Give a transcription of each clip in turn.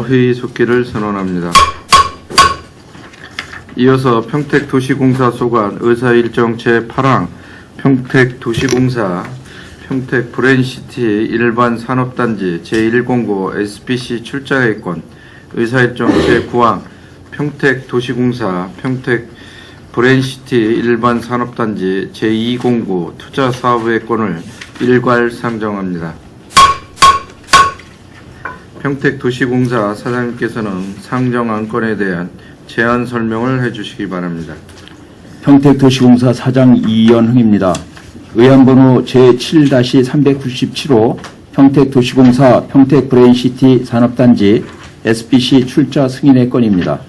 회의 속기를 선언합니다. 이어서 평택도시공사 소관 의사일정 제8항 평택도시공사 평택브랜시티 일반산업단지 제1공고 SPC 출자회권 의사일정 제9항 평택도시공사 평택브랜시티 일반산업단지 제2공고 투자사업회권을 일괄 상정합니다. 평택도시공사 사장님께서는 상정 안건에 대한 제안 설명을 해주시기 바랍니다. 평택도시공사 사장 이연흥입니다. 의안번호 제7-397호 평택도시공사 평택브랜시티 산업단지 SPC 출자 승인의 건입니다.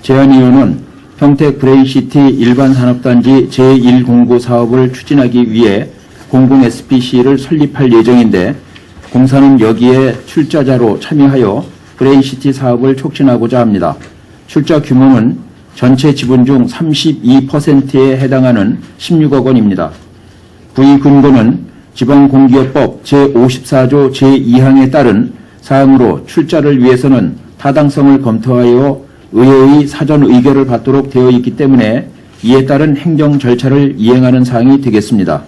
제안이유는 평택브랜시티 일반산업단지 제1공고 사업을 추진하기 위해 공공 SPC를 설립할 예정인데 공사는 여기에 출자자로 참여하여 브랜시티 사업을 촉진하고자 합니다. 출자 규모는 전체 지분 중 32%에 해당하는 16억 원입니다. 부의 근거는 지방공기업법 제54조 제2항에 따른 사항으로 출자를 위해서는 타당성을 검토하여 의회의 사전 의결을 받도록 되어 있기 때문에 이에 따른 행정 절차를 이행하는 사항이 되겠습니다.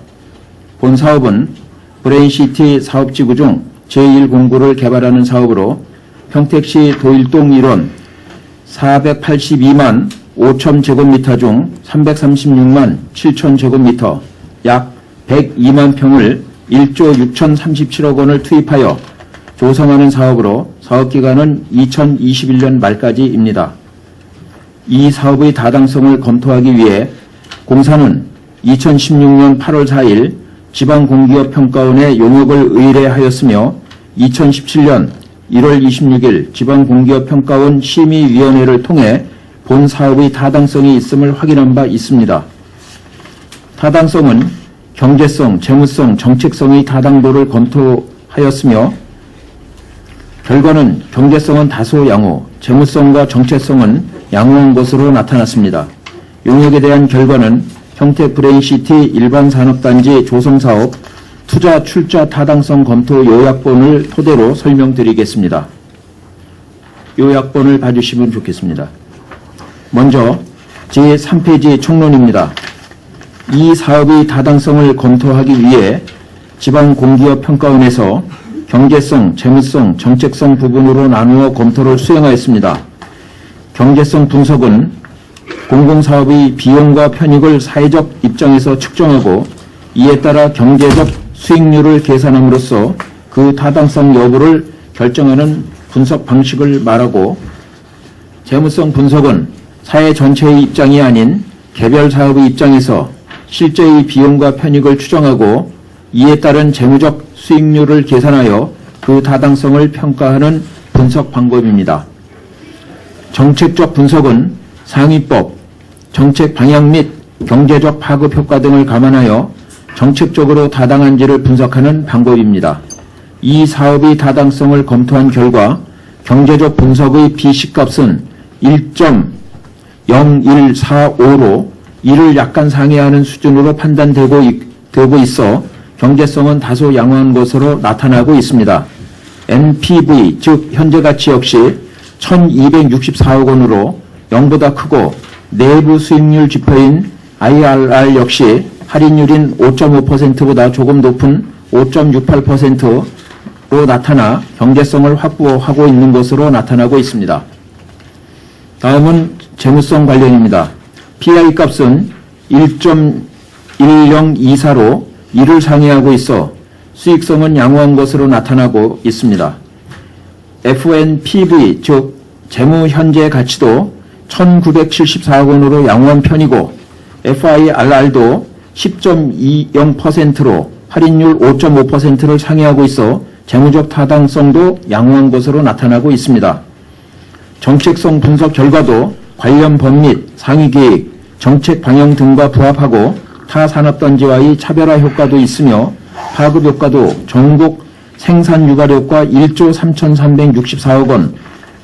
본 사업은 브랜시티 사업지구 중 제1공고를 개발하는 사업으로 평택시 도일동 1원 482만 5천 제곱미터 중 336만 7천 제곱미터 약 102만 평을 1조 6,037억 원을 투입하여 조성하는 사업으로 사업기간은 2021년 말까지입니다. 이 사업의 타당성을 검토하기 위해 공사는 2016년 8월 4일 지방공기업평가원에 용역을 의뢰하였으며 2017년 1월 26일 지방공기업평가원 심의위원회를 통해 본 사업의 타당성이 있음을 확인한 바 있습니다. 타당성은 경제성, 재무성, 정책성의 타당도를 검토하였으며 결과는 경제성은 다소 양호, 재무성과 정책성은 양호한 것으로 나타났습니다. 용역에 대한 결과는 평택브랜시티 일반산업단지 조성사업 투자 출자 타당성 검토 요약본을 토대로 설명드리겠습니다. 요약본을 봐주시면 좋겠습니다. 먼저 제3페이지 총론입니다. 이 사업의 타당성을 검토하기 위해 지방공기업평가원에서 경제성, 재무성, 정책성 부분으로 나누어 검토를 수행하였습니다. 경제성 분석은 공공사업의 비용과 편익을 사회적 입장에서 측정하고 이에 따라 경제적 수익률을 계산함으로써 그 타당성 여부를 결정하는 분석 방식을 말하고, 재무성 분석은 사회 전체의 입장이 아닌 개별 사업의 입장에서 실제의 비용과 편익을 추정하고 이에 따른 재무적 수익률을 계산하여 그 타당성을 평가하는 분석 방법입니다. 정책적 분석은 상위법, 정책 방향 및 경제적 파급 효과 등을 감안하여 정책적으로 타당한지를 분석하는 방법입니다. 이 사업의 타당성을 검토한 결과 경제적 분석의 비식값은 1.0145로 이를 약간 상회하는 수준으로 판단되고 있어 경제성은 다소 양호한 것으로 나타나고 있습니다. NPV, 즉 현재가치 역시 1264억 원으로 0보다 크고 내부 수익률 지표인 IRR 역시 할인율인 5.5%보다 조금 높은 5.68%로 나타나 경제성을 확보하고 있는 것으로 나타나고 있습니다. 다음은 재무성 관련입니다. PI 값은 1.1024로 이를 상회하고 있어 수익성은 양호한 것으로 나타나고 있습니다. FNPV, 즉 재무 현재 가치도 1974억 원으로 양호한 편이고 FIRR도 10.20%로 할인율 5.5%를 상회하고 있어 재무적 타당성도 양호한 것으로 나타나고 있습니다. 정책성 분석 결과도 관련 법 및 상위계획, 정책 방향 등과 부합하고 타 산업단지와의 차별화 효과도 있으며 파급 효과도 전국 생산 유발 효과 1조 3,364억 원,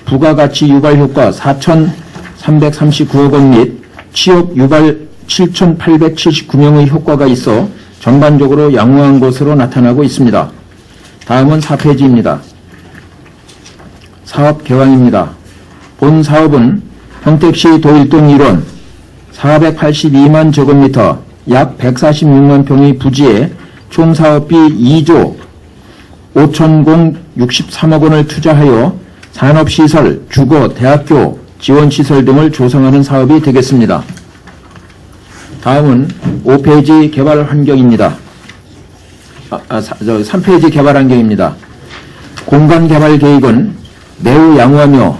부가가치 유발 효과 4,339억 원 및 취업 유발 7,879명의 효과가 있어 전반적으로 양호한 것으로 나타나고 있습니다. 다음은 4페이지입니다. 사업 개황입니다. 본 사업은 평택시 도일동 1원 482만 제곱미터 약 146만 평의 부지에 총 사업비 2조 5,063억 원을 투자하여 산업시설, 주거, 대학교, 지원시설 등을 조성하는 사업이 되겠습니다. 다음은 5페이지 개발 환경입니다. 3페이지 개발 환경입니다. 공간 개발 계획은 매우 양호하며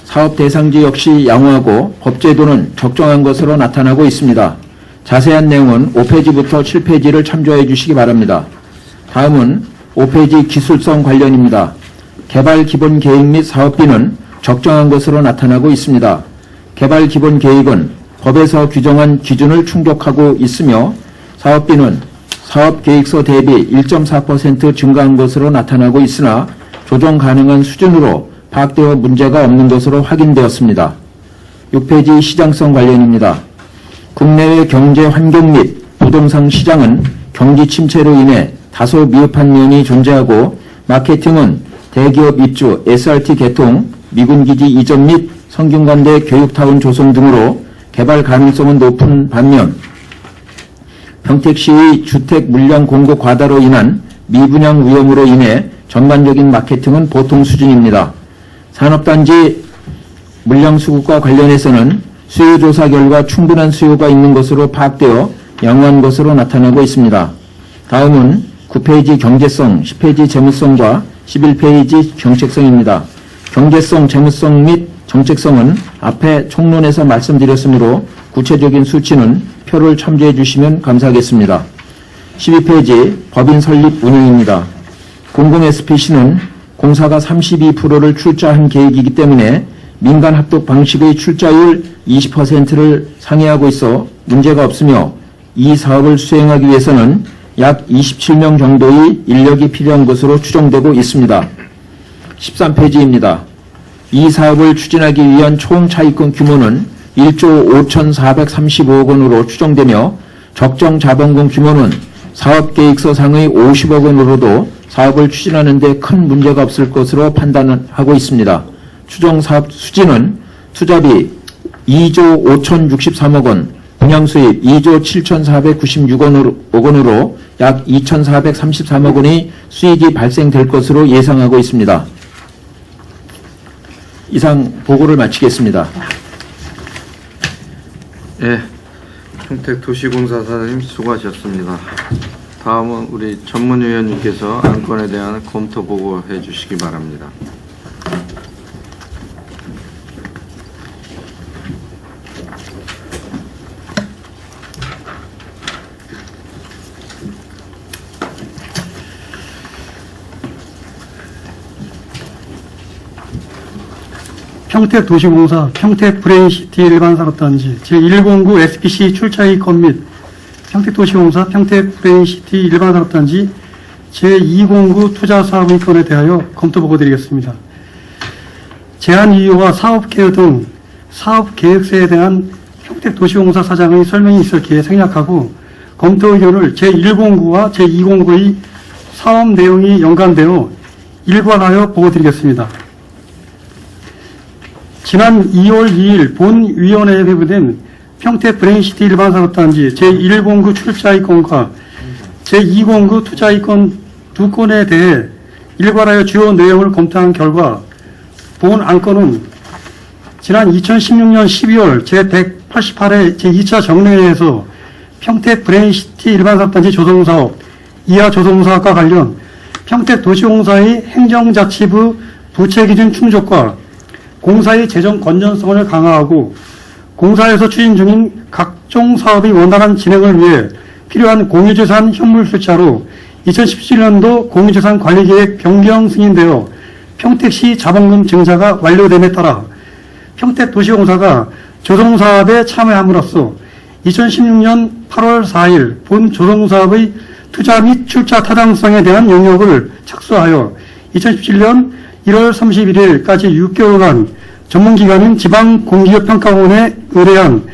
사업 대상지 역시 양호하고 법제도는 적정한 것으로 나타나고 있습니다. 자세한 내용은 5페이지부터 7페이지를 참조해 주시기 바랍니다. 다음은 5페이지 기술성 관련입니다. 개발 기본 계획 및 사업비는 적정한 것으로 나타나고 있습니다. 개발 기본 계획은 법에서 규정한 기준을 충족하고 있으며 사업비는 사업계획서 대비 1.4% 증가한 것으로 나타나고 있으나 조정 가능한 수준으로 파악되어 문제가 없는 것으로 확인되었습니다. 6페이지 시장성 관련입니다. 국내외 경제 환경 및 부동산 시장은 경기 침체로 인해 다소 미흡한 면이 존재하고 마케팅은 대기업 입주, SRT 개통, 미군기지 이전 및 성균관대 교육타운 조성 등으로 개발 가능성은 높은 반면 평택시의 주택 물량 공급 과다로 인한 미분양 위험으로 인해 전반적인 마케팅은 보통 수준입니다. 산업단지 물량 수급과 관련해서는 수요조사 결과 충분한 수요가 있는 것으로 파악되어 양호한 것으로 나타나고 있습니다. 다음은 9페이지 경제성, 10페이지 재무성과 11페이지 정책성입니다. 경제성, 재무성 및 정책성은 앞에 총론에서 말씀드렸으므로 구체적인 수치는 표를 참조해 주시면 감사하겠습니다. 12페이지 법인 설립 운영입니다. 공공 SPC는 공사가 32%를 출자한 계획이기 때문에 민간 합독 방식의 출자율 20%를 상회하고 있어 문제가 없으며 이 사업을 수행하기 위해서는 약 27명 정도의 인력이 필요한 것으로 추정되고 있습니다. 13페이지입니다. 이 사업을 추진하기 위한 총 차입금 규모는 1조 5,435억 원으로 추정되며 적정 자본금 규모는 사업계획서상의 50억 원으로도 사업을 추진하는 데 큰 문제가 없을 것으로 판단하고 있습니다. 추정 사업 수지는 투자비 2조 5,063억 원, 분양수입 2조 7,496억 원으로 약 2,433억 원의 수익이 발생될 것으로 예상하고 있습니다. 이상 보고를 마치겠습니다. 예, 평택도시공사 사장님 수고하셨습니다. 다음은 우리 전문위원님께서 안건에 대한 검토 보고해 주시기 바랍니다. 평택도시공사 평택브레인시티 일반산업단지 제109 SPC 출자이권 및 평택도시공사 평택브레인시티 일반산업단지 제209 투자사업이권에 대하여 검토보고 드리겠습니다. 제안이유와 사업계획 등 사업계획서에 대한 평택도시공사 사장의 설명이 있었기에 생략하고 검토 의견을 제109와 제209의 사업 내용이 연관되어 일괄하여 보고드리겠습니다. 지난 2월 2일 본위원회에 회부된 평택브레인시티 일반산업단지 제109 출자이권과 제209 투자이권 두 건에 대해 일괄하여 주요 내용을 검토한 결과 본 안건은 지난 2016년 12월 제188회 제2차 정례회에서 평택브레인시티 일반산업단지 조성사업, 이하 조성사업과 관련 평택도시공사의 행정자치부 부채기준 충족과 공사의 재정 건전성을 강화하고 공사에서 추진 중인 각종 사업의 원활한 진행을 위해 필요한 공유재산 현물 수차로 2017년도 공유재산 관리계획 변경 승인되어 평택시 자본금 증자가 완료됨에 따라 평택도시공사가 조성사업에 참여함으로써 2016년 8월 4일 본 조성사업의 투자 및 출자 타당성에 대한 영역을 착수하여 2017년 1월 31일까지 6개월간 전문기관인 지방공기업평가원에 의뢰한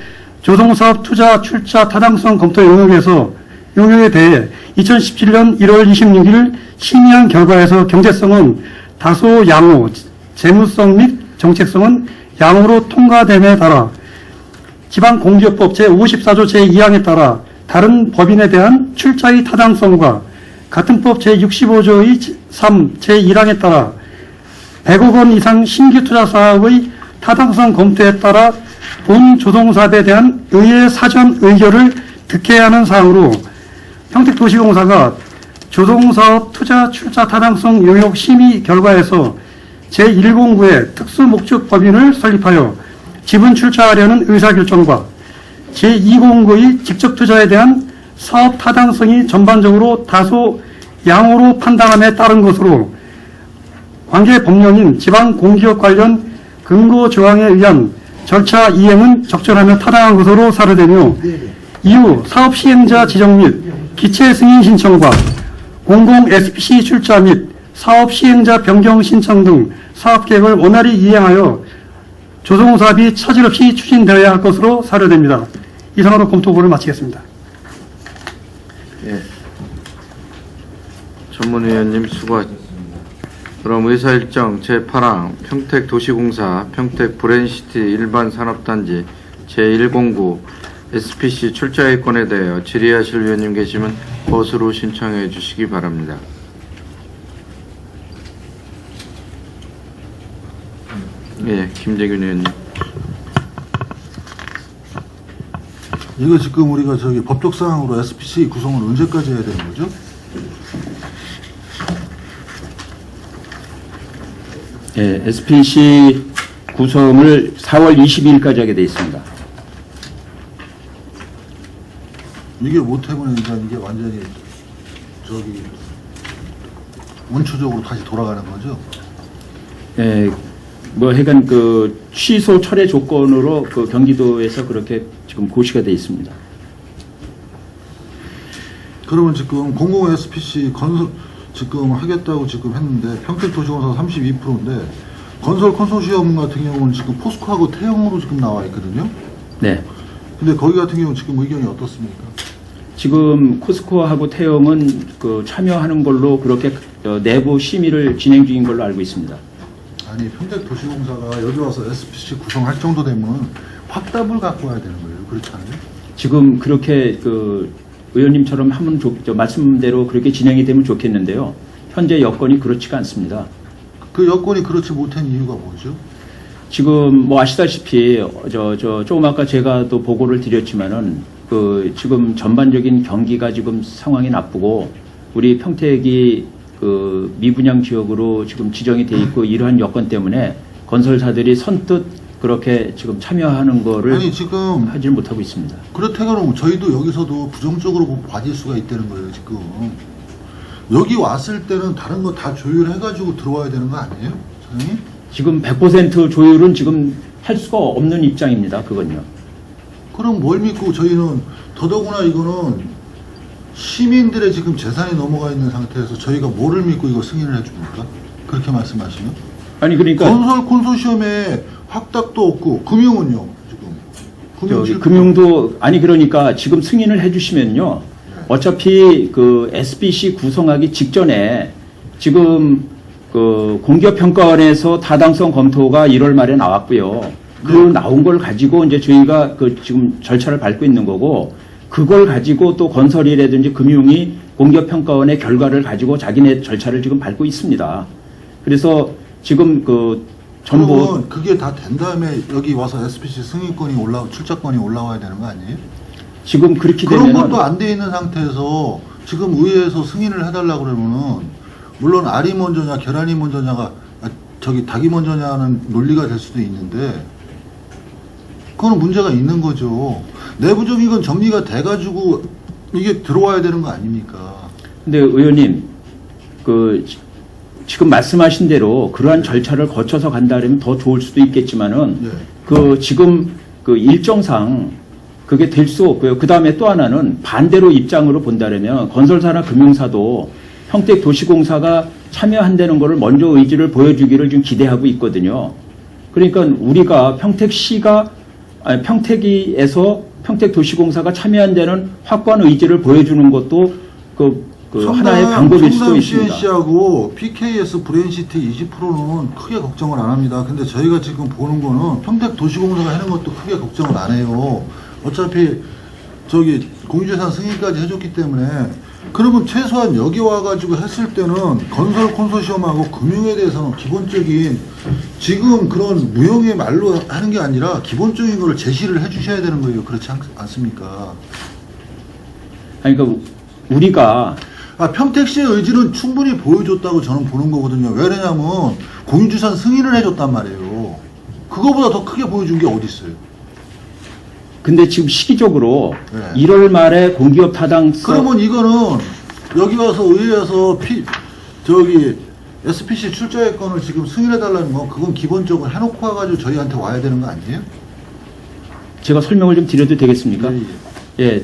조성사업 투자 출자 타당성 검토 영역에 대해 2017년 1월 26일 심의한 결과에서 경제성은 다소 양호, 재무성 및 정책성은 양으로 통과됨에 따라 지방공기업법 제54조 제2항에 따라 다른 법인에 대한 출자의 타당성과 같은 법 제65조의 3 제1항에 따라 100억 원 이상 신규 투자 사업의 타당성 검토에 따라 본 조성사업에 대한 의회 사전 의결을 득해야 하는 사항으로 평택도시공사가 조성사업 투자 출자 타당성 용역 심의 결과에서 제109의 특수목적 법인을 설립하여 지분 출자하려는 의사결정과 제209의 직접 투자에 대한 사업 타당성이 전반적으로 다소 양호로 판단함에 따른 것으로 관계 법령인 지방공기업 관련 근거 조항에 의한 절차 이행은 적절하며 타당한 것으로 사료되며 이후 사업 시행자 지정 및 기체 승인 신청과 공공 SPC 출자 및 사업 시행자 변경 신청 등 사업 계획을 원활히 이행하여 조성사업이 차질 없이 추진되어야 할 것으로 사료됩니다. 이상으로 검토보를 마치겠습니다. 예. 전문위원님 수고하셨습니다. 그럼 의사일정 제8항 평택도시공사 평택브랜시티 일반산업단지 제109 SPC 출자의권에 대하여 질의하실 위원님 계시면 거수로 신청해 주시기 바랍니다. 예, 김재균 의원님. 이거 지금 우리가 저기 법적 사항으로 SPC 구성을 언제까지 해야 되는 거죠? 예, SPC 구성을 4월 22일까지 하게 돼 있습니다. 이게 못하면 일단 이게 완전히 저기 원초적으로 다시 돌아가는 거죠? 예, 뭐 하여간 그 취소 철회 조건으로 그 경기도에서 그렇게 지금 고시가 돼 있습니다. 그러면 지금 공공 SPC 건설 지금 하겠다고 지금 했는데 평택도시공사 32%인데 건설 컨소시엄 같은 경우는 지금 포스코하고 태형으로 지금 나와 있거든요. 네. 근데 거기 같은 경우는 지금 의견이 어떻습니까? 지금 코스코하고 태영은 그 참여하는 걸로 그렇게 내부 심의를 진행 중인 걸로 알고 있습니다. 아니 평택도시공사가 여기 와서 SPC 구성할 정도 되면 확답을 갖고 와야 되는 거예요. 그렇지 않아요? 지금 그렇게 그 의원님처럼 하면 말씀대로 그렇게 진행이 되면 좋겠는데요. 현재 여건이 그렇지가 않습니다. 그 여건이 그렇지 못한 이유가 뭐죠? 지금 뭐 아시다시피 조금 아까 제가 또 보고를 드렸지만은 그 지금 전반적인 경기가 지금 상황이 나쁘고 우리 평택이 그 미분양 지역으로 지금 지정이 돼 있고 이러한 여건 때문에 건설사들이 선뜻 그렇게 지금 참여하는 거를 아니 지금 하지 못하고 있습니다. 그렇다면 저희도 여기서도 부정적으로 봐질 수가 있다는 거예요. 지금 여기 왔을 때는 다른 거 다 조율해가지고 들어와야 되는 거 아니에요, 사장님? 지금 100% 조율은 지금 할 수가 없는 입장입니다. 그건요. 그럼 뭘 믿고 저희는 더더구나 이거는 시민들의 지금 재산이 넘어가 있는 상태에서 저희가 뭐를 믿고 이거 승인을 해줍니까? 그렇게 말씀하시면? 아니 그러니까 건설 콘소시엄에 확답도 없고 금융은요 지금 금융도 아니 그러니까 지금 승인을 해주시면요. 어차피 그 SPC 구성하기 직전에 지금 그 공기업평가원에서 타당성 검토가 1월 말에 나왔고요. 그 나온 걸 가지고 이제 저희가 그 지금 절차를 밟고 있는 거고 그걸 가지고 또 건설이라든지 금융이 공기업평가원의 결과를 가지고 자기네 절차를 지금 밟고 있습니다. 그래서 지금 그 전부 그러면 그게 다 된 다음에 여기 와서 SPC 승인권이 출자권이 올라와야 되는 거 아니에요? 지금 그렇게 그런 되면 것도 안 돼 있는 상태에서 지금 의회에서 승인을 해달라 그러면은 물론 알이 먼저냐 계란이 먼저냐가 저기 닭이 먼저냐는 논리가 될 수도 있는데 그거는 문제가 있는 거죠. 내부적인 건 정리가 돼가지고 이게 들어와야 되는 거 아닙니까? 근데 의원님 그 지금 말씀하신 대로 그러한 절차를 거쳐서 간다면 더 좋을 수도 있겠지만은 네. 그 지금 그 일정상 그게 될 수 없고요. 그 다음에 또 하나는 반대로 입장으로 본다면 건설사나 금융사도 평택도시공사가 참여한다는 것을 먼저 의지를 보여주기를 지금 기대하고 있거든요. 그러니까 우리가 평택시가 아니 평택에서 평택도시공사가 참여한다는 확고한 의지를 보여주는 것도 그 그 하나의 방법일 수도 있습니다. CNC하고 PKS 브레인시티 20%는 크게 걱정을 안 합니다. 근데 저희가 지금 보는 거는 평택도시공사가 하는 것도 크게 걱정을 안 해요. 어차피 저기 공유재산 승인까지 해줬기 때문에. 그러면 최소한 여기 와가지고 했을 때는 건설 콘소시엄하고 금융에 대해서는 기본적인 지금 그런 무용의 말로 하는 게 아니라 기본적인 거를 제시를 해주셔야 되는 거예요. 그렇지 않습니까? 아니, 그러니까 우리가 평택시의 의지는 충분히 보여줬다고 저는 보는 거거든요. 왜냐면 공유주산 승인을 해줬단 말이에요. 그거보다 더 크게 보여준 게 어디 있어요? 근데 지금 시기적으로 네. 1월 말에 공기업 타당성 그러면 이거는 여기 와서 의회에서 SPC 출자의 건을 지금 승인해달라는 건 그건 기본적으로 해놓고 와가지고 저희한테 와야 되는 거 아니에요? 제가 설명을 좀 드려도 되겠습니까? 예, 예.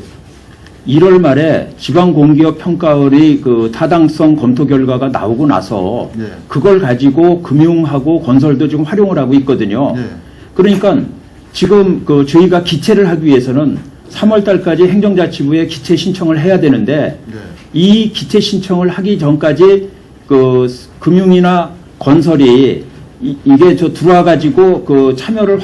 1월 말에 지방공기업 평가의 그 타당성 검토 결과가 나오고 나서 예. 그걸 가지고 금융하고 건설도 지금 활용을 하고 있거든요. 예. 그러니까 지금 그 저희가 기체를 하기 위해서는 3월 달까지 행정자치부에 기체 신청을 해야 되는데 예. 이 기체 신청을 하기 전까지 그 금융이나 건설이 이게 들어와 가지고 그 참여를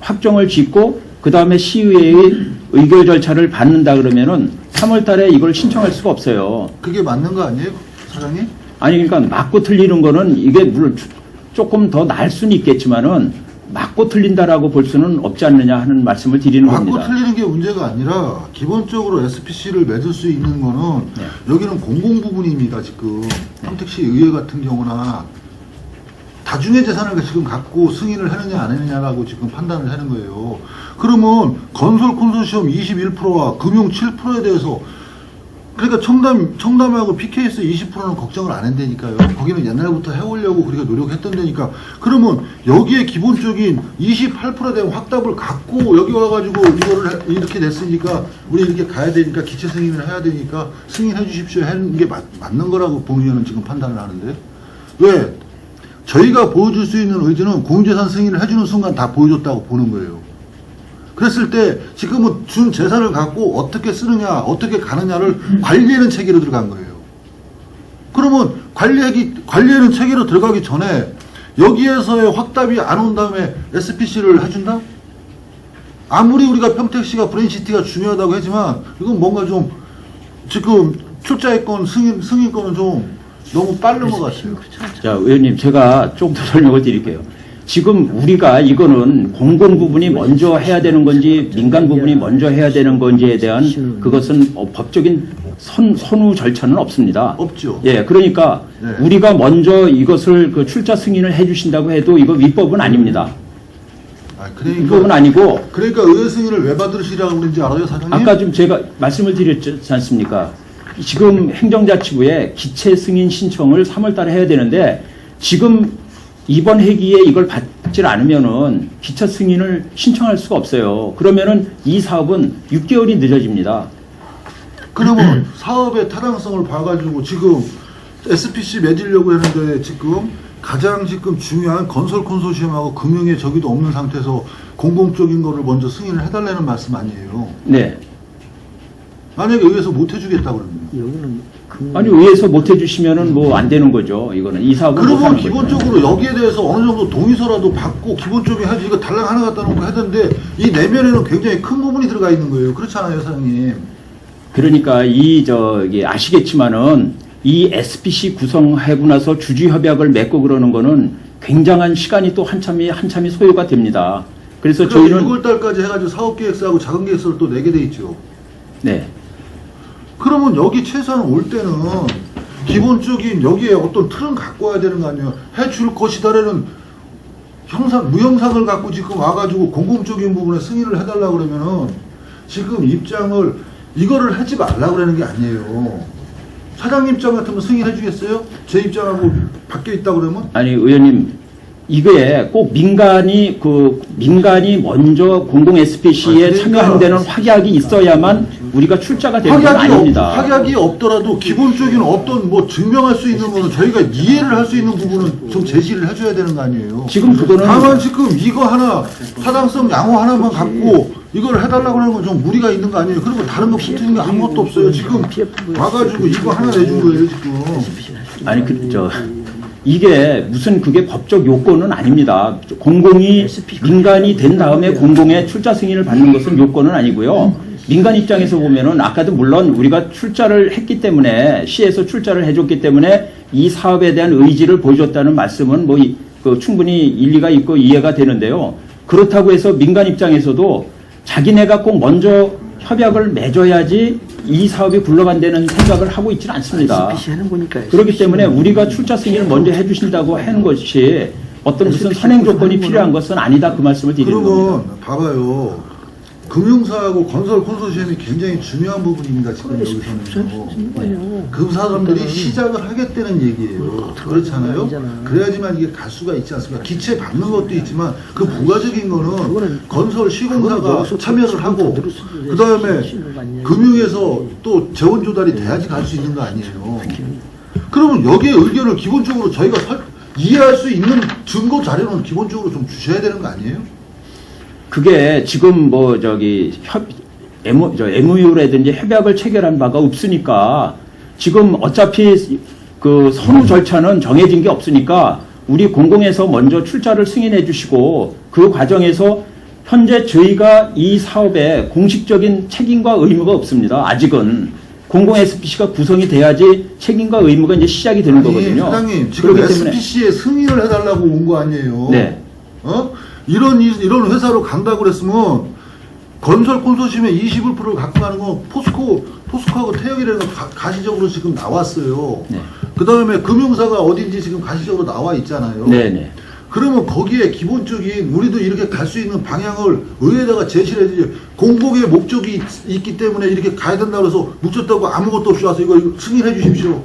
확정을 짓고 그 다음에 시의회의 의결 절차를 받는다 그러면은 3월 달에 이걸 신청할 수가 없어요. 그게 맞는 거 아니에요, 사장님? 아니 그러니까 맞고 틀리는 거는 이게 물론 조금 더 나을 수는 있겠지만은 맞고 틀린다라고 볼 수는 없지 않느냐 하는 말씀을 드리는 맞고 겁니다. 틀리는 게 문제가 아니라 기본적으로 SPC를 맺을 수 있는 거는 네. 여기는 공공 부분입니다. 지금 평택시 의회 같은 경우나 다중의 재산을 지금 갖고 승인을 하느냐 안 하느냐라고 지금 판단을 하는 거예요. 그러면 건설 콘소시엄 21%와 금융 7%에 대해서 그러니까 청담하고 PKS 20%는 걱정을 안 한다니까요. 거기는 옛날부터 해오려고 우리가 노력했던 데니까. 그러면 여기에 기본적인 28%에 대한 확답을 갖고 여기 와가지고 이거를 이렇게 냈으니까 우리 이렇게 가야 되니까 기체 승인을 해야 되니까 승인해 주십시오 하는 게 맞는 거라고 본의원은 지금 판단을 하는데 왜? 저희가 보여줄 수 있는 의지는 공유재산 승인을 해주는 순간 다 보여줬다고 보는 거예요. 그랬을 때 지금은 준 재산을 갖고 어떻게 쓰느냐, 어떻게 가느냐를 관리하는 체계로 들어간 거예요. 그러면 관리하는 체계로 들어가기 전에 여기에서의 확답이 안 온 다음에 SPC를 해준다? 아무리 우리가 평택시가 브레인시티가 중요하다고 하지만 이건 뭔가 좀 지금 출자의 건 승인권은 좀 너무 빠른 것 같아요. 자, 의원님 제가 좀 더 설명을 드릴게요. 지금 우리가 이거는 공공 부분이 먼저 해야 되는 건지 민간 부분이 먼저 해야 되는 건지에 대한 그것은 법적인 선후 절차는 없습니다. 없죠. 예, 그러니까 네. 우리가 먼저 이것을 그 출자 승인을 해주신다고 해도 이거 위법은 아닙니다. 위법은 아니고 그러니까 의회 승인을 왜 받으시라고 그런지 알아요, 사장님? 아까 좀 제가 말씀을 드렸지 않습니까? 지금 행정자치부에 기체 승인 신청을 3월 달에 해야 되는데 지금 이번 회기에 이걸 받질 않으면은 기차 승인을 신청할 수가 없어요. 그러면은 이 사업은 6개월이 늦어집니다. 그러면 사업의 타당성을 봐가지고 지금 SPC 맺으려고 하는데 지금 가장 지금 중요한 건설 콘소시엄하고 금융의 저기도 없는 상태에서 공공적인 거를 먼저 승인을 해달라는 말씀 아니에요. 네. 만약에 의회에서 못 해주겠다 그러면. 아니 의회에서 못 해주시면은 뭐 안 되는 거죠. 이거는 이 사업은 못 그러면 하는 기본적으로 거죠. 여기에 대해서 어느 정도 동의서라도 받고 기본적인 해야지 이거 달랑 하나 갖다 놓고 하던데 이 내면에는 굉장히 큰 부분이 들어가 있는 거예요. 그렇지 않아요, 사장님? 그러니까 저기 아시겠지만은 이 SPC 구성하고 나서 주주 협약을 맺고 그러는 거는 굉장한 시간이 또 한참이 소요가 됩니다. 그래서 그럼 저희는 6월 달까지 해가지고 사업계획서하고 자금계획서를 또 내게 돼 있죠. 네. 그러면 여기 최소한 올 때는 기본적인 여기에 어떤 틀은 갖고 와야 되는 거 아니에요? 해줄 것이다라는 무형상을 갖고 지금 와가지고 공공적인 부분에 승인을 해달라고 그러면은 지금 입장을 이거를 하지 말라고 그러는 게 아니에요. 사장님 입장 같으면 승인해 주겠어요? 제 입장하고 바뀌어 있다 그러면? 아니 의원님 이게 꼭 민간이 먼저 공공 SPC에 그러니까 참여한다는 확약이 있어야만 우리가 출자가 되는 건 아닙니다. 확약이 없더라도 기본적인 어떤 뭐 증명할 수 있는 거는 저희가 이해를 할 수 있는 부분은 좀 제시를 해줘야 되는 거 아니에요. 지금 그거는 다만 지금 이거 하나 타당성 양호 하나만 갖고 이걸 해달라고 하는 건 좀 무리가 있는 거 아니에요? 그리고 다른 거 붙이는 게 아무것도 없어요. 지금 와가지고 이거 하나 내준 거예요, 지금. 아니 이게 무슨 그게 법적 요건은 아닙니다. 공공이 민간이 된 다음에 공공의 출자 승인을 받는 것은 요건은 아니고요. 민간 입장에서 보면은 아까도 물론 우리가 출자를 했기 때문에 시에서 출자를 해줬기 때문에 이 사업에 대한 의지를 보여줬다는 말씀은 충분히 일리가 있고 이해가 되는데요. 그렇다고 해서 민간 입장에서도 자기네가 꼭 먼저 협약을 맺어야지 이 사업이 굴러간다는 생각을 하고 있지는 않습니다. 그렇기 때문에 우리가 출자 승인을 먼저 해주신다고 하는 것이 어떤 무슨 선행 조건이 필요한 것은 아니다 그 말씀을 드리는 겁니다. 그러면 봐봐요. 금융사하고 건설 콘소시엄이 굉장히 중요한 부분입니다. 지금 여기서는. 그 사람들이 시작을 하겠다는 얘기예요. 그렇잖아요. 그래야지만 이게 갈 수가 있지 않습니까? 기체 받는 것도 있지만 그 부가적인 거는 건설 시공사가 참여를 하고 그 다음에 금융에서 또 재원 조달이 돼야지 갈 수 있는 거 아니에요. 그러면 여기에 의견을 기본적으로 저희가 이해할 수 있는 증거 자료는 기본적으로 좀 주셔야 되는 거 아니에요? 그게 지금 MOU라든지 협약을 체결한 바가 없으니까 지금 어차피 그 선후 절차는 정해진 게 없으니까 우리 공공에서 먼저 출자를 승인해 주시고 그 과정에서 현재 저희가 이 사업에 공식적인 책임과 의무가 없습니다. 아직은 공공 SPC가 구성이 돼야지 책임과 의무가 이제 시작이 되는 거거든요. 사장님 지금 SPC에 승인을 해달라고 온 거 아니에요? 네. 이런 회사로 간다고 그랬으면 건설 콘소시엄의 21%를 갖고 가는 건 포스코하고 태영이라는 건 가시적으로 지금 나왔어요. 네. 그 다음에 금융사가 어딘지 지금 가시적으로 나와 있잖아요. 네네. 그러면 거기에 기본적인 우리도 이렇게 갈 수 있는 방향을 의회에다가 제시를 해야지. 공공의 목적이 있기 때문에 이렇게 가야 된다고 해서 묻혔다고 아무것도 없이 와서 이거 승인해 주십시오.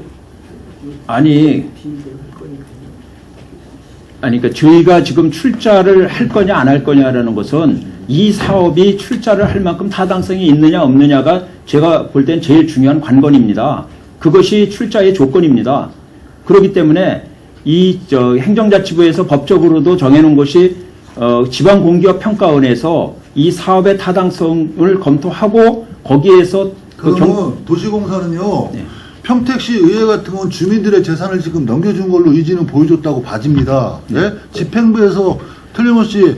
그러니까 저희가 지금 출자를 할 거냐 안 할 거냐라는 것은 이 사업이 출자를 할 만큼 타당성이 있느냐 없느냐가 제가 볼 땐 제일 중요한 관건입니다. 그것이 출자의 조건입니다. 그렇기 때문에 행정자치부에서 법적으로도 정해놓은 것이 지방공기업평가원에서 이 사업의 타당성을 검토하고 거기에서 그러면 도시공사는요. 네. 평택시 의회 같은 건 주민들의 재산을 지금 넘겨준 걸로 의지는 보여줬다고 봐집니다. 네? 집행부에서 틀림없이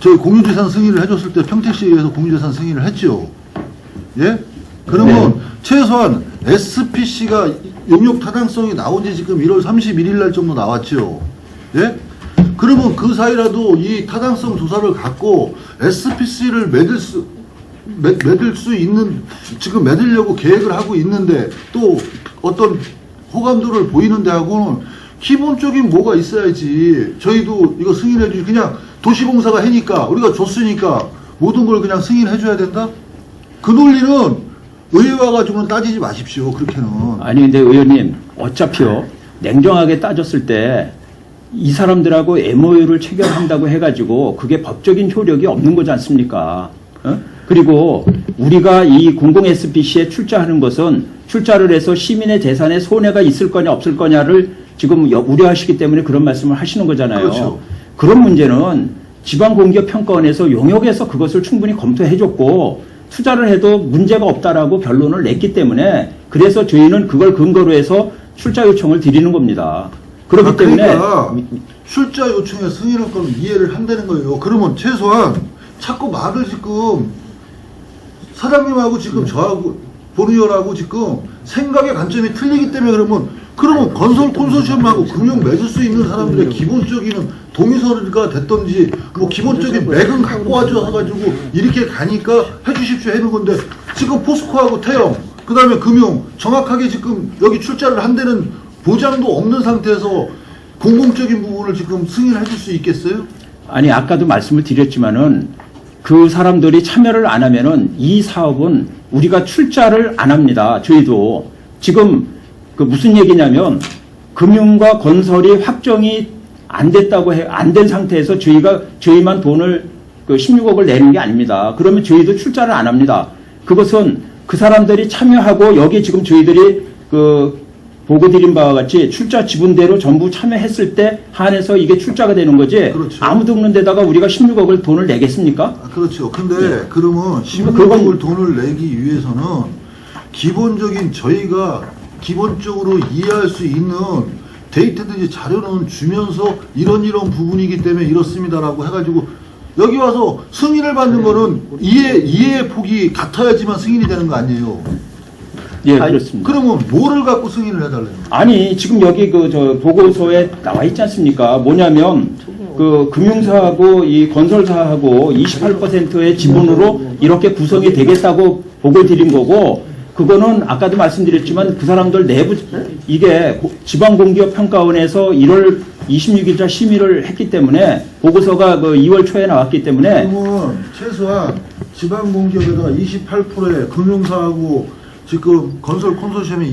저희 공유재산 승인을 해줬을 때 평택시 의회에서 공유재산 승인을 했죠. 예? 그러면 네. 최소한 SPC가 용역 타당성이 나온 지 지금 1월 31일 날 정도 나왔죠. 예? 그러면 그 사이라도 이 타당성 조사를 갖고 SPC를 맺을 수 있는, 지금 맺으려고 계획을 하고 있는데 또 어떤 호감도를 보이는 데하고는 기본적인 뭐가 있어야지. 저희도 이거 승인해 주지. 그냥 도시공사가 해니까 우리가 줬으니까 모든 걸 그냥 승인해 줘야 된다? 그 논리는 의회 와가지고는 따지지 마십시오. 그렇게는. 아니 근데 의원님 어차피요 냉정하게 따졌을 때 이 사람들하고 MOU를 체결한다고 해가지고 그게 법적인 효력이 없는 거지 않습니까? 그리고 우리가 이 공공 SPC에 출자하는 것은 출자를 해서 시민의 재산에 손해가 있을 거냐 없을 거냐를 지금 우려하시기 때문에 그런 말씀을 하시는 거잖아요. 그렇죠. 그런 문제는 지방공기업평가원에서 용역에서 그것을 충분히 검토해줬고 투자를 해도 문제가 없다라고 결론을 냈기 때문에 그래서 저희는 그걸 근거로 해서 출자 요청을 드리는 겁니다. 그렇기 때문에 그러니까 출자 요청에 승인할 거는 이해를 한다는 거예요. 그러면 최소한 자꾸 말을 지금 사장님하고 지금 저하고 본의원하고 지금 생각의 관점이 틀리기 때문에 그러면 건설 콘소시엄하고 금융 맺을 수 있는 사람들의 기본적인 동의서가 됐던지 뭐 기본적인 맥은 갖고 와줘가지고 이렇게 가니까 해주십시오 하는 건데 지금 포스코하고 태영 그 다음에 금융 정확하게 지금 여기 출자를 한다는 보장도 없는 상태에서 공공적인 부분을 지금 승인해 줄 수 있겠어요? 아니 아까도 말씀을 드렸지만은 그 사람들이 참여를 안 하면은 이 사업은 우리가 출자를 안 합니다. 저희도 지금 그 무슨 얘기냐면 금융과 건설이 확정이 안 됐다고 안 된 상태에서 저희만 돈을 16억을 내는 게 아닙니다. 그러면 저희도 출자를 안 합니다. 그것은 그 사람들이 참여하고 여기 지금 저희들이 보고 드린 바와 같이 출자 지분대로 전부 참여했을 때 한해서 이게 출자가 되는 거지. 그렇죠. 아무도 없는 데다가 우리가 16억을 돈을 내겠습니까? 아, 그렇죠. 근데 예. 그러면 그건- 16억을 돈을 내기 위해서는 기본적인 저희가 기본적으로 이해할 수 있는 데이터든지 자료는 주면서 이런 부분이기 때문에 이렇습니다라고 해가지고 여기 와서 승인을 받는 거는 이해의 폭이 같아야지만 승인이 되는 거 아니에요. 예, 그렇습니다. 그러면 뭐를 갖고 승인을 해달래요? 아니, 지금 여기 저 보고서에 나와 있지 않습니까? 뭐냐면, 금융사하고 이 건설사하고 28%의 지분으로 이렇게 구성이 되겠다고 보고 드린 거고, 그거는 아까도 말씀드렸지만 그 사람들 내부, 이게 지방공기업평가원에서 1월 26일자 심의를 했기 때문에 보고서가 2월 초에 나왔기 때문에 그러면 최소한 지방공기업에다가 28%의 금융사하고 지금 건설 콘소시엄이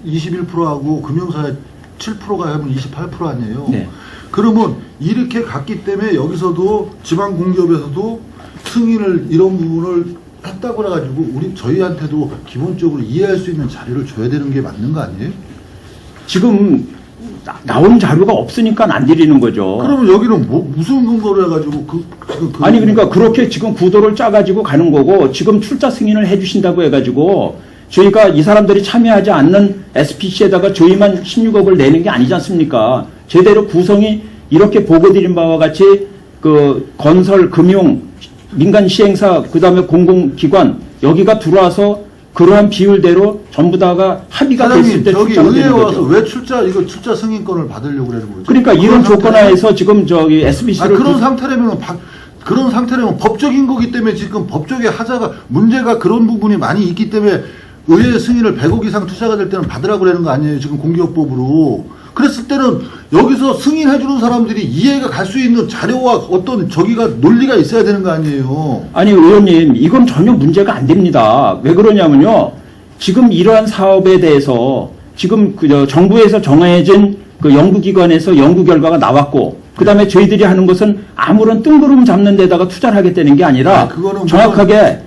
21%하고 금융사에 7%가 하면 28% 아니에요. 네. 그러면 이렇게 갔기 때문에 여기서도 지방공기업에서도 승인을 이런 부분을 했다고 해가지고 저희한테도 기본적으로 이해할 수 있는 자료를 줘야 되는 게 맞는 거 아니에요? 지금 나온 자료가 없으니까 안 드리는 거죠. 그러면 여기는 무슨 근거로 해가지고 아니 그러니까 그렇게 지금 구도를 짜가지고 가는 거고 지금 출자 승인을 해주신다고 해가지고 저희가 이 사람들이 참여하지 않는 SPC에다가 저희만 16억을 내는 게 아니지 않습니까? 제대로 구성이 이렇게 보고드린 바와 같이 건설, 금융, 민간 시행사, 그 다음에 공공기관 여기가 들어와서 그러한 비율대로 전부 다가 합의가 됐을 사장님 때 저기 출자가 의회에 되는 와서 거죠. 왜 출자 승인권을 받으려고 그러는 거죠? 그러니까 이런 조건하에서 지금 저기 SBC를 그런 상태라면 법적인 거기 때문에 지금 법적의 하자가 문제가 그런 부분이 많이 있기 때문에 의회 승인을 100억 이상 투자가 될 때는 받으라고 그러는 거 아니에요? 지금 공기업법으로. 그랬을 때는 여기서 승인해주는 사람들이 이해가 갈 수 있는 자료와 어떤 논리가 있어야 되는 거 아니에요? 아니 의원님 이건 전혀 문제가 안 됩니다. 왜 그러냐면요. 지금 이러한 사업에 대해서 지금 정부에서 정해진 연구기관에서 연구 결과가 나왔고 그다음에 저희들이 하는 것은 아무런 뜬구름 잡는 데다가 투자를 하겠다는 게 아니라 그거는 정확하게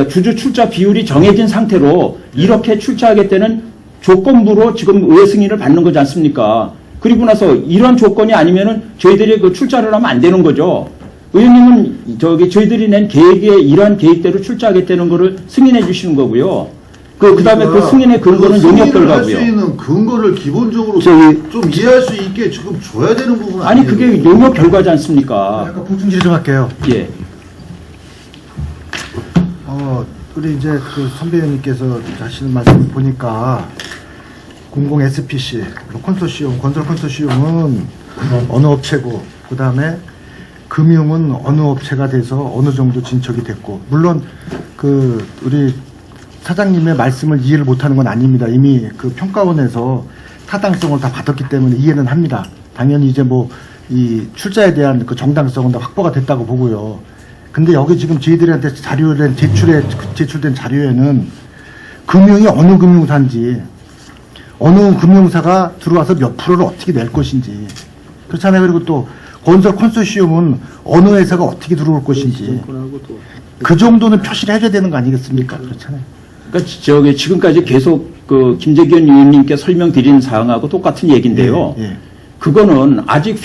주주 출자 비율이 정해진 상태로 이렇게 출자하겠다는 조건부로 지금 의회 승인을 받는 거지 않습니까? 그리고 나서 이런 조건이 아니면은 저희들이 출자를 하면 안 되는 거죠. 의원님은 저희들이 낸 계획에 이러한 계획대로 출자하겠다는 거를 승인해 주시는 거고요. 그다음에 그 승인의 근거는 용역 결과고요. 할수 있는 근거를 기본적으로 저기- 좀 이해할 수 있게 지금 줘야 되는 부분 아니에요? 아니 그게 용역 결과지 않습니까? 약간 보충 질의 좀 할게요. 예. 우리 이제 선배 의원님께서 하시는 말씀 보니까 공공 SPC, 컨소시엄, 건설 컨소시엄은 어느 업체고, 그 다음에 금융은 어느 업체가 돼서 어느 정도 진척이 됐고, 물론 우리 사장님의 말씀을 이해를 못하는 건 아닙니다. 이미 평가원에서 타당성을 다 받았기 때문에 이해는 합니다. 당연히 이제 이 출자에 대한 정당성은 다 확보가 됐다고 보고요. 근데 여기 지금 저희들한테 제출된 자료에는 금융이 어느 금융사인지, 어느 금융사가 들어와서 몇 프로를 어떻게 낼 것인지, 그렇잖아요. 그리고 또 건설 컨소시엄은 어느 회사가 어떻게 들어올 것인지, 그 정도는 표시를 해줘야 되는 거 아니겠습니까? 그렇잖아요. 그러니까 지금까지 계속 김재규 의원님께 설명드린 사항하고 똑같은 얘기인데요. 예. 그거는 아직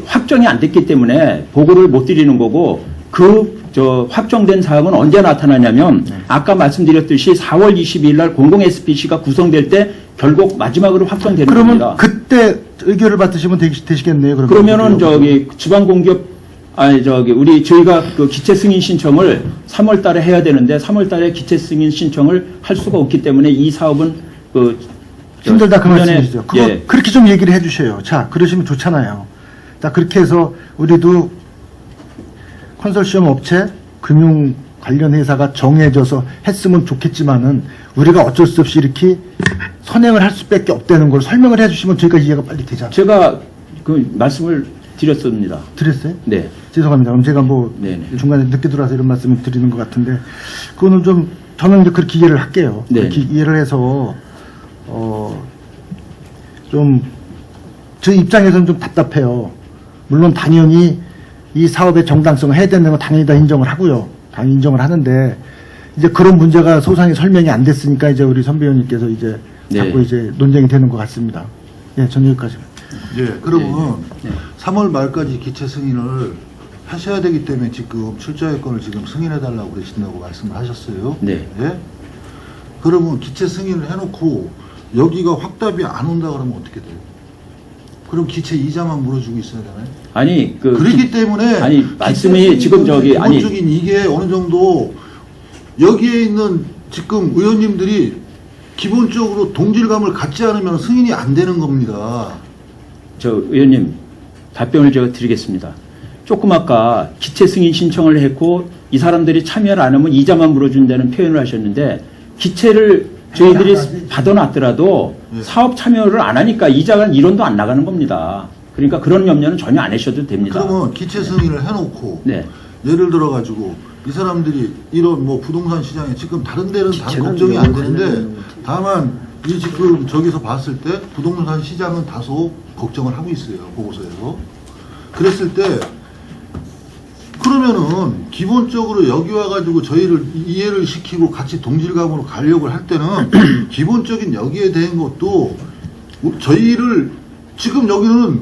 확정이 안 됐기 때문에 보고를 못 드리는 거고 확정된 사항은 언제 나타나냐면 아까 말씀드렸듯이 4월 22일 날 공공 SPC가 구성될 때 결국 마지막으로 확정되는 겁니다. 그러면 그때 의결을 받으시면 되시겠네요. 그러면은 지방공기업 저희가 기체 승인 신청을 3월 달에 해야 되는데 3월 달에 기체 승인 신청을 할 수가 없기 때문에 이 사업은 힘들다 그 작년에- 말씀이시죠. 그거 예. 그렇게 좀 얘기를 해주셔요. 자, 그러시면 좋잖아요. 자, 그렇게 해서 우리도 컨소시엄 업체, 금융 관련 회사가 정해져서 했으면 좋겠지만은 우리가 어쩔 수 없이 이렇게 선행을 할 수밖에 없다는 걸 설명을 해주시면 저희가 이해가 빨리 되잖아요. 제가 말씀을 드렸습니다. 드렸어요? 네. 죄송합니다. 그럼 제가 네네. 중간에 늦게 들어와서 이런 말씀을 드리는 것 같은데, 그거는 저는 이제 그렇게 이해를 할게요. 네. 그렇게 이해를 해서, 저 입장에서는 좀 답답해요. 물론 당연히 이 사업의 정당성을 해야 되는 건 당연히 다 인정을 하고요. 당연히 인정을 하는데, 이제 그런 문제가 소상히 설명이 안 됐으니까 이제 우리 선배 의원님께서 이제 네. 자꾸 이제 논쟁이 되는 것 같습니다. 예, 전 여기까지입니다. 예, 그러면 3월 말까지 기체 승인을 하셔야 되기 때문에 지금 출자요건을 지금 승인해달라고 그러신다고 말씀을 하셨어요. 네. 예? 그러면 기체 승인을 해놓고 여기가 확답이 안 온다 그러면 어떻게 돼요? 그럼 기체 이자만 물어주고 있어야 되나요? 아니 그렇기 때문에 아니, 기체 말씀이 승인 지금 저기 아니 기본적인 이게 어느 정도 여기에 있는 지금 의원님들이 기본적으로 동질감을 갖지 않으면 승인이 안 되는 겁니다. 저 의원님 답변을 제가 드리겠습니다. 조금 아까 기체 승인 신청을 했고 이 사람들이 참여를 안 하면 이자만 물어준다는 표현을 하셨는데 기체를 저희들이 받아놨더라도 네. 사업 참여를 안 하니까 이자가 1원도 안 나가는 겁니다. 그러니까 그런 염려는 전혀 안 하셔도 됩니다. 그러면 기체 승인을 해놓고 네. 예를 들어 가지고 이 사람들이 이런 뭐 부동산 시장에 지금 다른 데는 다 기체는 걱정이 안 되는데 관련된 다만 이 지금 저기서 봤을 때 부동산 시장은 다소 걱정을 하고 있어요. 보고서에서. 그랬을 때 그러면은 기본적으로 여기 와가지고 저희를 이해를 시키고 같이 동질감으로 가려고 할 때는 기본적인 여기에 대한 것도 저희를 지금 여기는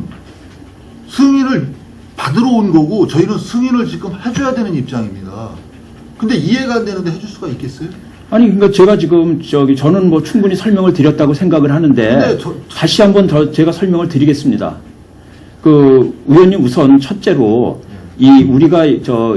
승인을 받으러 온 거고 저희는 승인을 지금 해줘야 되는 입장입니다. 근데 이해가 안 되는데 해줄 수가 있겠어요? 아니 그러니까 제가 지금 저는 뭐 충분히 설명을 드렸다고 생각을 하는데 근데 다시 한번 더 제가 설명을 드리겠습니다. 그 의원님 우선 첫째로 이 우리가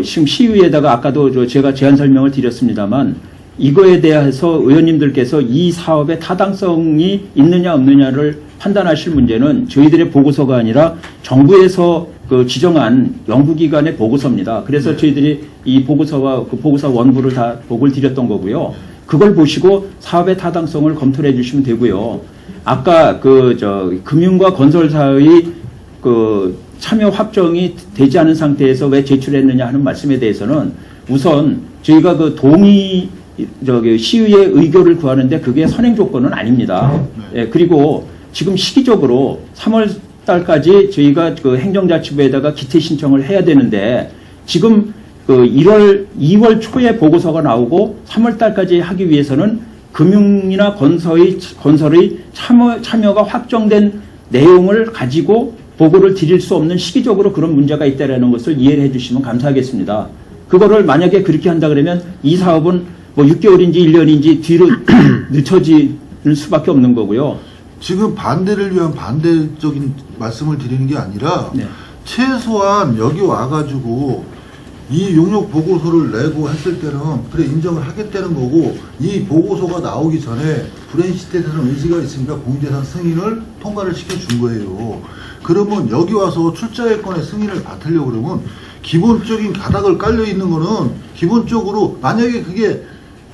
지금 시의회에다가 아까도 제가 제안 설명을 드렸습니다만 이거에 대해서 의원님들께서 이 사업의 타당성이 있느냐 없느냐를 판단하실 문제는 저희들의 보고서가 아니라 정부에서 그 지정한 연구기관의 보고서입니다. 그래서 저희들이 이 보고서와 그 보고서 원부를 다 보고를 드렸던 거고요. 그걸 보시고 사업의 타당성을 검토를 해주시면 되고요. 아까 금융과 건설사의 그 참여 확정이 되지 않은 상태에서 왜 제출했느냐 하는 말씀에 대해서는 우선 저희가 그 동의 시의회 의결을 구하는데 그게 선행 조건은 아닙니다. 예, 그리고 지금 시기적으로 3월 달까지 저희가 그 행정자치부에다가 기태 신청을 해야 되는데 지금 그 2월 초에 보고서가 나오고 3월 달까지 하기 위해서는 금융이나 건설의 참여가 확정된 내용을 가지고 보고를 드릴 수 없는 시기적으로 그런 문제가 있다는 것을 이해를 해 주시면 감사하겠습니다. 그거를 만약에 그렇게 한다 그러면 이 사업은 뭐 6개월인지 1년인지 뒤로 늦춰질 수밖에 없는 거고요. 지금 반대를 위한 반대적인 말씀을 드리는 게 아니라 네. 최소한 여기 와가지고 이 용역 보고서를 내고 했을 때는 그래 인정을 하겠다는 거고 이 보고서가 나오기 전에 브랜시트에 대한 의지가 있으니까 공제산 승인을 통과를 시켜준 거예요. 그러면 여기 와서 출자예권의 승인을 받으려고 그러면 기본적인 가닥을 깔려 있는 거는 기본적으로 만약에 그게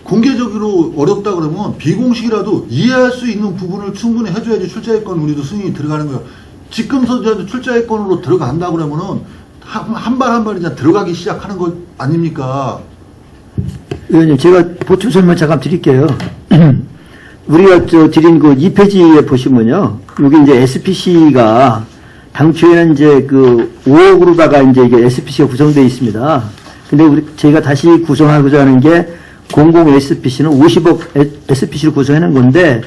공개적으로 어렵다 그러면 비공식이라도 이해할 수 있는 부분을 충분히 해줘야지 출자예권 우리도 승인이 들어가는 거예요. 지금서 출자예권으로 들어간다 그러면은 한 발 한 발이 이제 들어가기 시작하는 것 아닙니까? 의원님, 제가 보충 설명 잠깐 드릴게요. 우리가 드린 그 2페이지에 보시면요. 여기 이제 SPC가 당초에는 이제 그 5억으로다가 이제 이게 SPC가 구성되어 있습니다. 근데 저희가 다시 구성하고자 하는 게 공공 SPC는 50억 SPC를 구성하는 건데,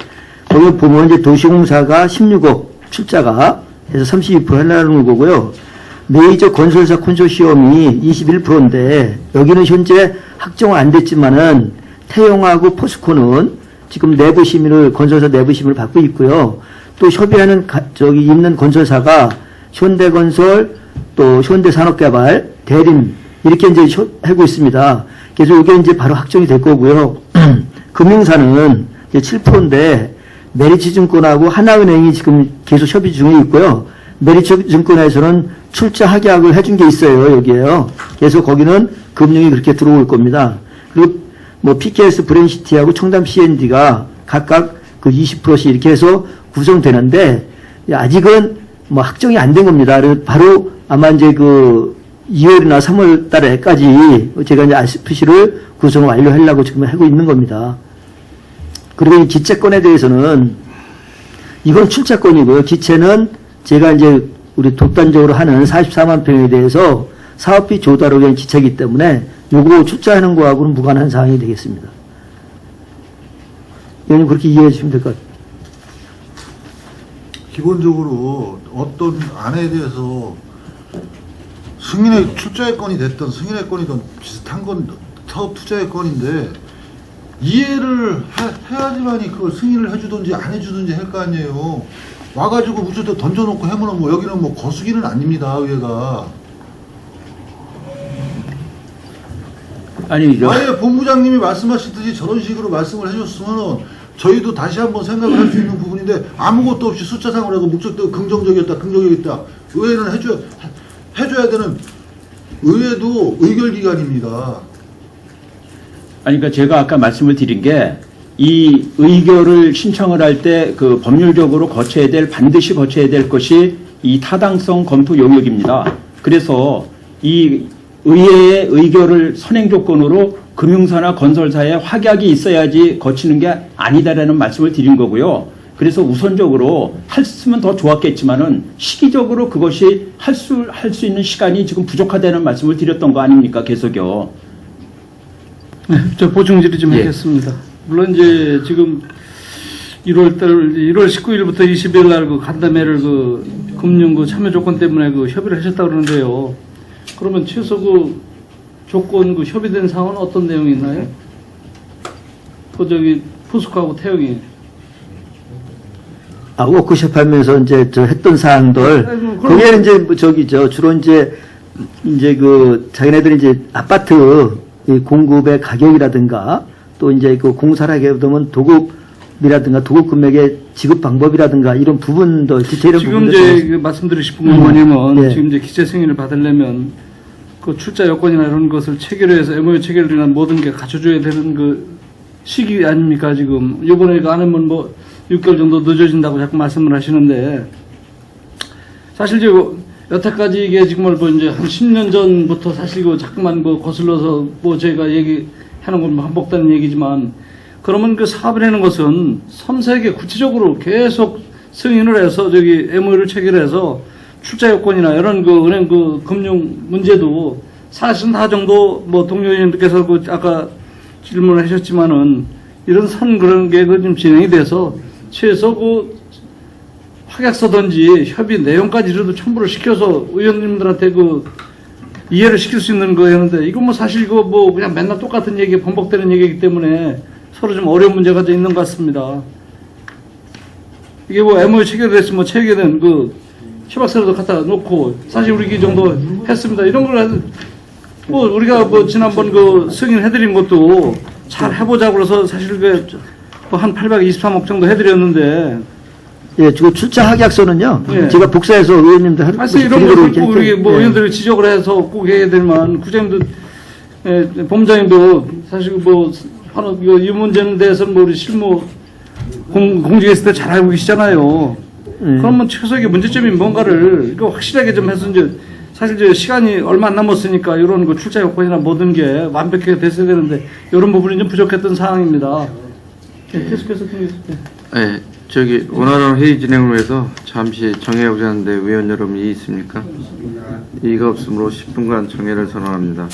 거기 보면 이제 도시공사가 16억 출자가 해서 32% 하려는 거고요. 메이저 건설사 콘소시엄이 21%인데, 여기는 현재 확정 안 됐지만은 태용하고 포스코는 지금 건설사 내부 심의를 받고 있고요. 또 협의하는 있는 건설사가 현대건설, 또 현대산업개발, 대림 이렇게 이제 하고 있습니다. 그래서 이게 이제 바로 확정이 될 거고요. 금융사는 이제 7%인데 메리츠증권하고 하나은행이 지금 계속 협의 중에 있고요. 메리츠증권에서는 출자 합약을 해준 게 있어요, 여기에요. 그래서 거기는 금융이 그렇게 들어올 겁니다. 그리고 뭐 PKS 브랜시티하고 청담 C&D가 각각 그 20%씩 이렇게 해서 구성되는데 아직은 뭐 확정이 안 된 겁니다. 그래서 바로 아마 이제 그 2월이나 3월 달에까지 제가 이제 SPC를 구성을 완료하려고 지금 하고 있는 겁니다. 그리고 이 기체권에 대해서는 이건 출자권이고요. 기체는 제가 이제 우리 독단적으로 하는 44만 평에 대해서 사업비 조달을 위한 기체이기 때문에 요거 출자하는 거하고는 무관한 사항이 되겠습니다. 의원님 그렇게 이해해 주시면 될 것 같아요. 기본적으로 어떤 안에 대해서 승인의 출자의 건이 됐든 승인의 건이든 비슷한 건 사업 투자의 건인데 이해를 해야지만이 그걸 승인을 해주든지 안 해주든지 할 거 아니에요. 와가지고 무조건 던져놓고 해보는 뭐 여기는 뭐 거수기는 아닙니다. 의회가. 아니, 아예 본부장님이 말씀하시듯이 저런 식으로 말씀을 해줬으면 저희도 다시 한번 생각을 할 수 있는 부분인데 아무것도 없이 숫자상으로 해도 목적도 긍정적이었다, 긍정적이었다. 의회는 해줘야 되는 의회도 의결기관입니다. 아니, 그러니까 제가 아까 말씀을 드린 게 이 의결을 신청을 할 때 그 법률적으로 반드시 거쳐야 될 것이 이 타당성 검토 용역입니다. 그래서 이 의회의 의결을 선행 조건으로 금융사나 건설사의 확약이 있어야지 거치는 게 아니다라는 말씀을 드린 거고요. 그래서 우선적으로 했으면 더 좋았겠지만은 시기적으로 그것이 할 수 있는 시간이 지금 부족하다는 말씀을 드렸던 거 아닙니까? 계속요. 네, 저 보충 질의 좀 예. 하겠습니다. 물론 이제 지금 1월 19일부터 20일 날 그 간담회를 그 금융 그 참여 조건 때문에 그 협의를 하셨다 그러는데요. 그러면 최소 그 조건 그 협의된 사항은 어떤 내용이 있나요? 그 저기 포스코하고 태영이. 워크숍 하면서 이제 저 했던 사항들, 아이고, 그럼- 거기에는 이제 뭐 주로 이제 그 자기네들이 이제 아파트 이 공급의 가격이라든가 또 이제 그 공사를 하게 되면 도급이라든가 도급 금액의 지급 방법이라든가 이런 부분도 디테일한 지금 부분들 이제 그 말씀드리고 싶은 건 뭐냐면 예. 지금 이제 기재 승인을 받으려면 그 출자 여건이나 이런 것을 체결해서 MOU 체결이나 모든 게 갖춰줘야 되는 그 시기 아닙니까 지금. 이번에 이거 안 하면 뭐 6개월 정도 늦어진다고 자꾸 말씀을 하시는데 사실 지금 여태까지 이게 지금 뭐 이제 한 10년 전부터 사실 이거 자꾸만 뭐 거슬러서 뭐 제가 얘기하는 건 반복되는 얘기지만 그러면 그 사업이라는 것은 섬세하게 구체적으로 계속 승인을 해서 저기 MOU를 체결해서 출자 요건이나 이런 그 은행 그 금융 문제도 사실은 다 정도 뭐 동료 의원님께서 그 아까 질문을 하셨지만은 이런 그런 게 그 좀 진행이 돼서 최소 그 확약서든지 협의 내용까지라도 첨부를 시켜서 의원님들한테 그 이해를 시킬 수 있는 거였는데 이거 뭐 사실 이거 뭐 그냥 맨날 똑같은 얘기 반복되는 얘기이기 때문에 서로 좀 어려운 문제가 좀 있는 것 같습니다. 이게 뭐 MOU 체결을 했으면 체결된 그 협약서라도 갖다 놓고 사실 우리 이 정도 했습니다. 이런 걸 뭐 우리가 뭐 지난번 그 승인해드린 것도 잘 해보자고 그래서 사실 그한 823억 정도 해드렸는데 예, 지금 출자 확약서는요. 예. 제가 복사해서 의원님들 사실 이런 것을 꼭 우리 뭐 의원들이 지적을 해서 꼭 해야 되지만 국장님도 본부장님도 사실 뭐 이 문제에 대해서는 뭐 우리 실무 공직에 있을 때 잘 알고 계시잖아요. 그러면 최소 이게 문제점이 뭔가를 이거 확실하게 좀 해서 이제 사실 이제 시간이 얼마 안 남았으니까 이런 그 출자 요건이나 모든 게 완벽하게 됐어야 되는데 이런 부분이 좀 부족했던 상황입니다. 계속해서 네, 저기 원활한 회의 진행을 위해서 잠시 정해보자 하는데 위원 여러분 이의 있습니까? 이의가 없으므로 10분간 정회를 선언합니다.